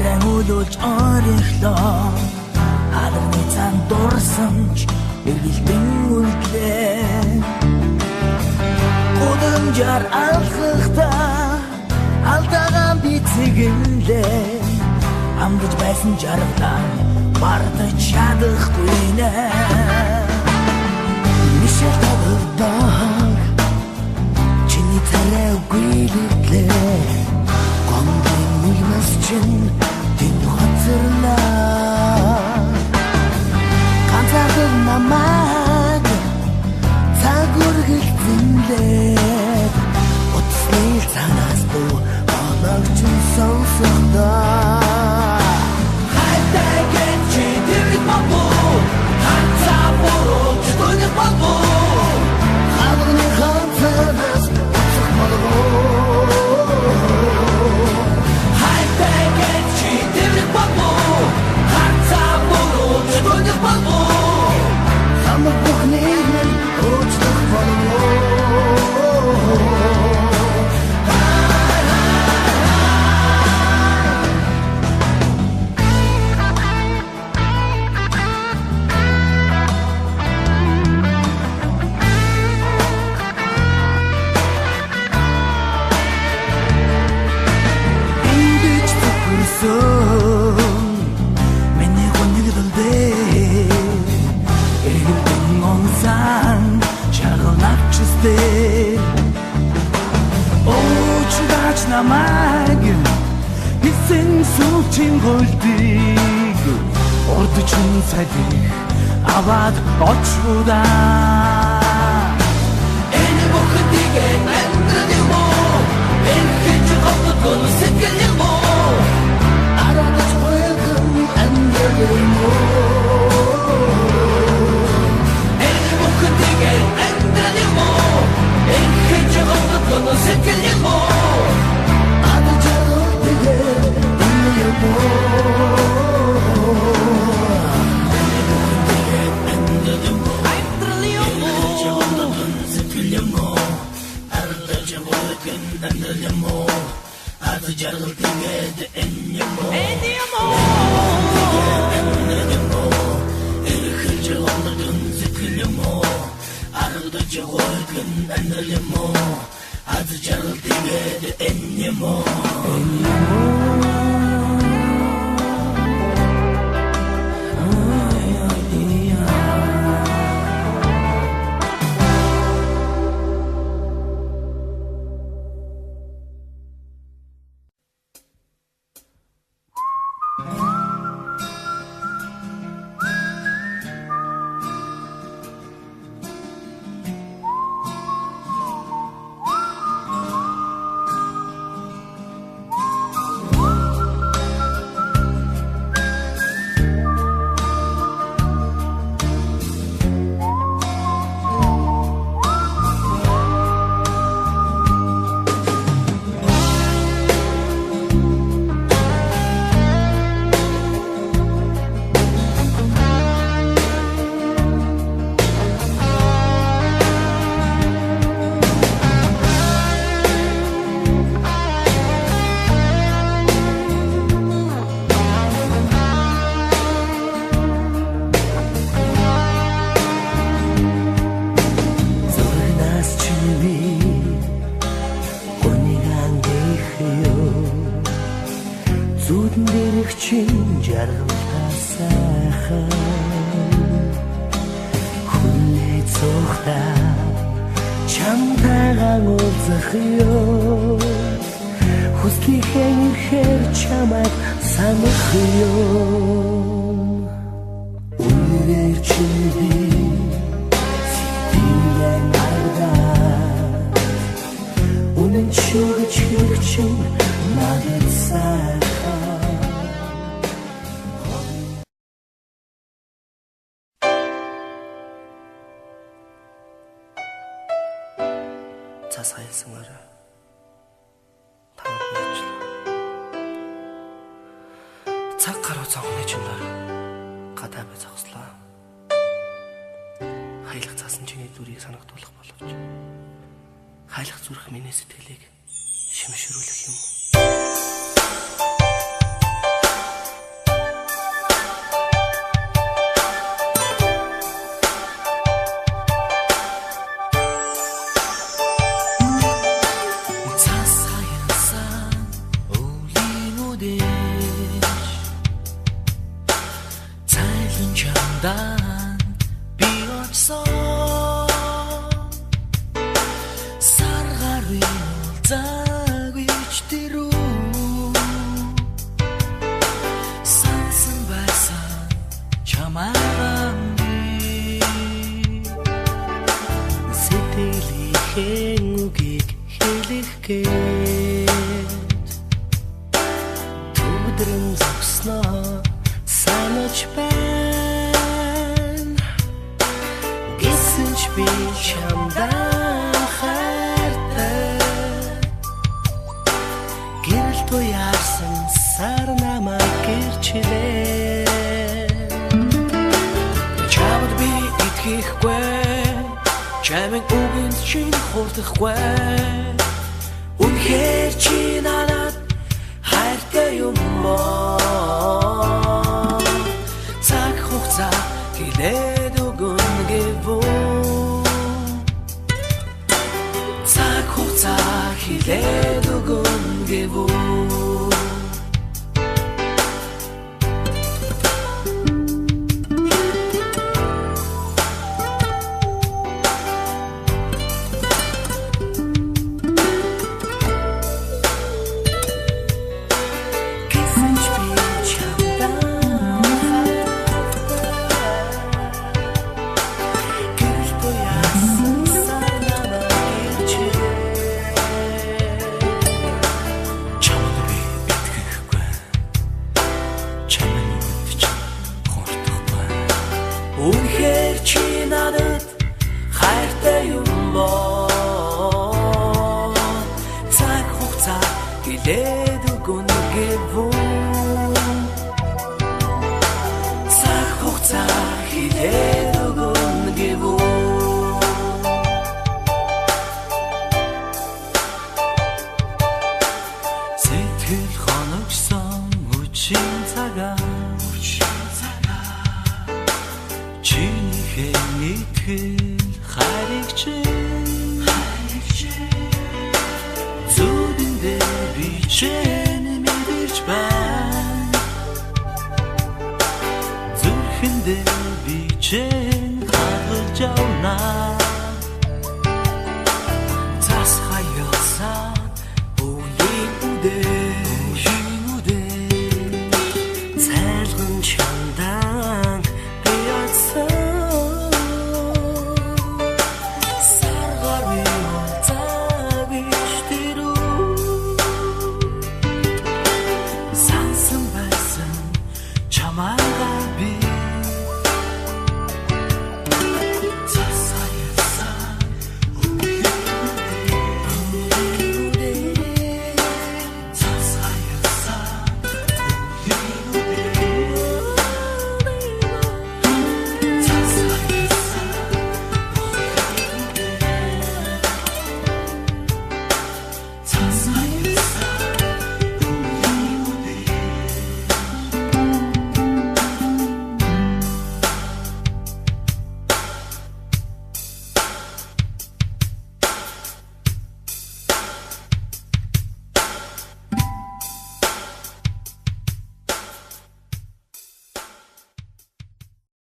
арай өлөж ориглоо хаалганы цаан дурсамж эргэлдэн үлдлээ гудамжаар алхахдаа алдагаан би цэгэллээ амдаж байсан жаргалаа мартаж чадахгүй нэ мишэл тавдаа чиний тарай гүйлэлээ гомдын нэгмэс чин тэн хоцорлаа ганцаархан намайг цагургэлцэнлээ утасны цанаас бүү ологч сонсохдоо хайтай чи тэрэг мабуу ханцаа борооч төнөг мабуу хаалганы ханцаас уцах мабуу хайтай чи тэрэг мабуу ханцаа борооч төнөг мабуу хамаг бүхнийг уцах мабуу намайг хисэн сүлжин голдыг ордчин цадих аваад очруудаа энэ бүхэндийг амьдрал юм уу энэ хэж готгон сэтгэл юм уу арадч бойгон амьдрал юм уу энэ бүхэндийг амьдрал юм уу энэ хэж готгон сэтгэл юм уу Jargal tingged enyamo erkhilje ondun zikilmo arda jogorgun anrelmo az jargal tingged enyamo цаг гаруй цонхны чинээр гадаа бай зогслоо. Хаялах цаасан чиний дүрийг санагдуулах боловч хаялах зүрх миний сэтгэлийг шимшрүүлэх юм. чамдан би очсон саргарын уулзаагүй ч дэрүү сансан байсан чамайган би сэтгэлийнхэн үгийг хэлэх гээд түдрэн зогсноо санаж байна гэсэн ч би чамдан хайртай гэрэл туяарсан сар намайг гэрчлээ чамд би итгэхгүй чамайг үгэнд чинь хурдахгүй үнэхээр чи надад хайртай юм боо цаг хугацаа хилээд өгөн гэвүү цаг хугацаа хилээд өгөн гэвүү үнэхээр чи надад хайртай юм боо цаг хугацаа хилээд өгөн гэвүү цаг хугацаа хилээд өгөн гэвүү сэтгэл хоногсон үчин цагаа чинийхэн итгэл хайрагчээ зүгэндээ би чинь мэдэрч байна зүрхэндээ би чинь хадгалж явна